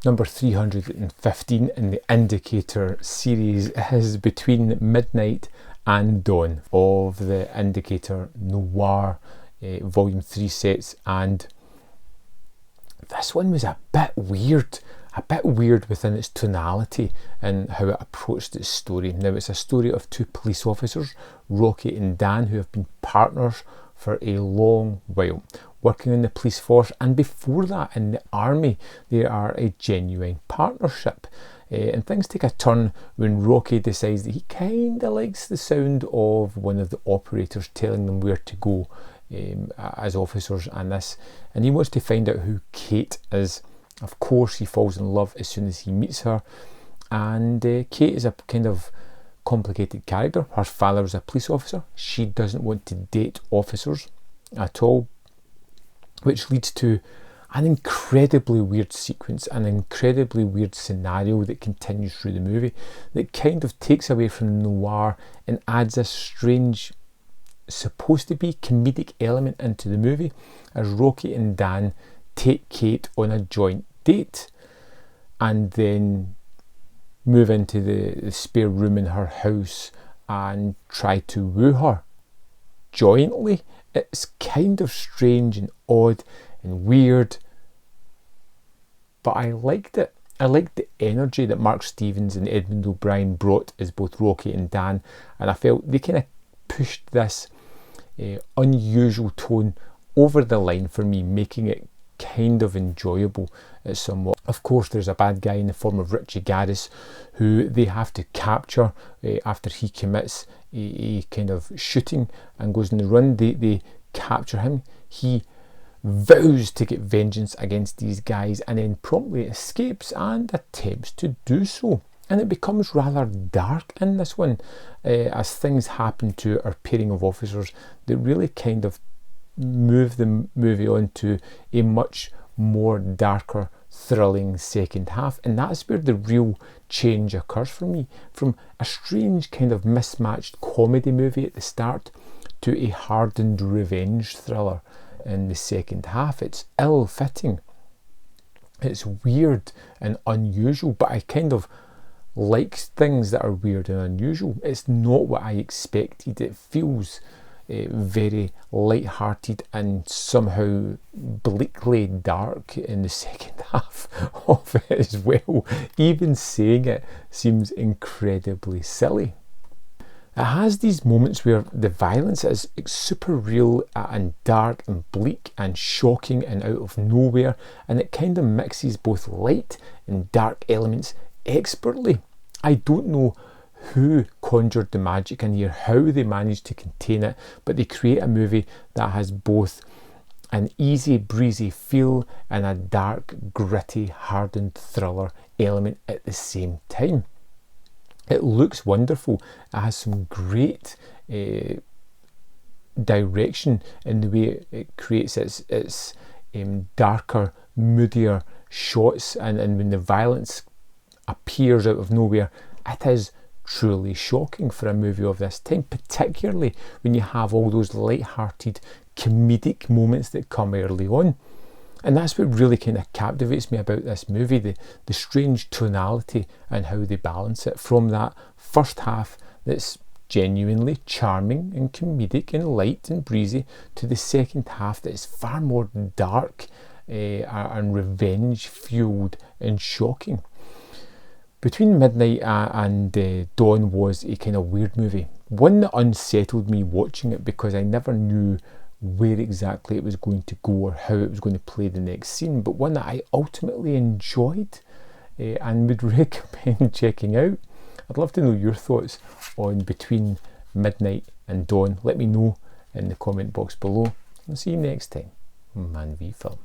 Number 315 in the Indicator series is Between Midnight and Dawn of the Indicator Noir Volume 3 sets, and this one was a bit weird within its tonality and how it approached its story. Now, it's a story of two police officers, Rocky and Dan, who have been partners for a long while, working in the police force, and before that in the army. They are a genuine partnership. And things take a turn when Rocky decides that he kind of likes the sound of one of the operators telling them where to go as officers and he wants to find out who Kate is. Of course, he falls in love as soon as he meets her, and Kate is a kind of complicated character. Her father was a police officer. She doesn't want to date officers at all, which leads to an incredibly weird sequence, an incredibly weird scenario that continues through the movie, that kind of takes away from noir and adds a strange, supposed to be comedic element into the movie, as Rocky and Dan take Kate on a joint date and then move into the spare room in her house and try to woo her jointly. It's kind of strange and odd and weird, but I liked it. I liked the energy that Mark Stevens and Edmund O'Brien brought as both Rocky and Dan, and I felt they kind of pushed this unusual tone over the line for me, making it kind of enjoyable somewhat. Of course, there's a bad guy in the form of Richie Gaddis who they have to capture after he commits a kind of shooting and goes on the run. They capture him. He vows to get vengeance against these guys and then promptly escapes and attempts to do so. And it becomes rather dark in this one as things happen to our pairing of officers that really kind of move the movie on to a much more darker, thrilling second half. And that's where the real change occurs for me, from a strange kind of mismatched comedy movie at the start to a hardened revenge thriller in the second half. It's ill-fitting, it's weird and unusual, but I kind of like things that are weird and unusual. It's not what I expected. It feels very light-hearted and somehow bleakly dark in the second half of it as well. Even saying it seems incredibly silly. It has these moments where the violence is super real and dark and bleak and shocking and out of nowhere, and it kind of mixes both light and dark elements expertly. I don't know who conjured the magic in here, how they managed to contain it, but they create a movie that has both an easy breezy feel and a dark, gritty, hardened thriller element at the same time. It looks wonderful. It has some great direction in the way it creates its darker, moodier shots, and when the violence appears out of nowhere, it is truly shocking for a movie of this time, particularly when you have all those light-hearted comedic moments that come early on. And that's what really kind of captivates me about this movie, the strange tonality and how they balance it, from that first half that's genuinely charming and comedic and light and breezy to the second half that is far more dark and revenge fueled and shocking. Between Midnight and Dawn was a kind of weird movie, one that unsettled me watching it because I never knew where exactly it was going to go or how it was going to play the next scene, but one that I ultimately enjoyed and would recommend checking out. I'd love to know your thoughts on Between Midnight and Dawn. Let me know in the comment box below. I'll see you next time on Man v Film.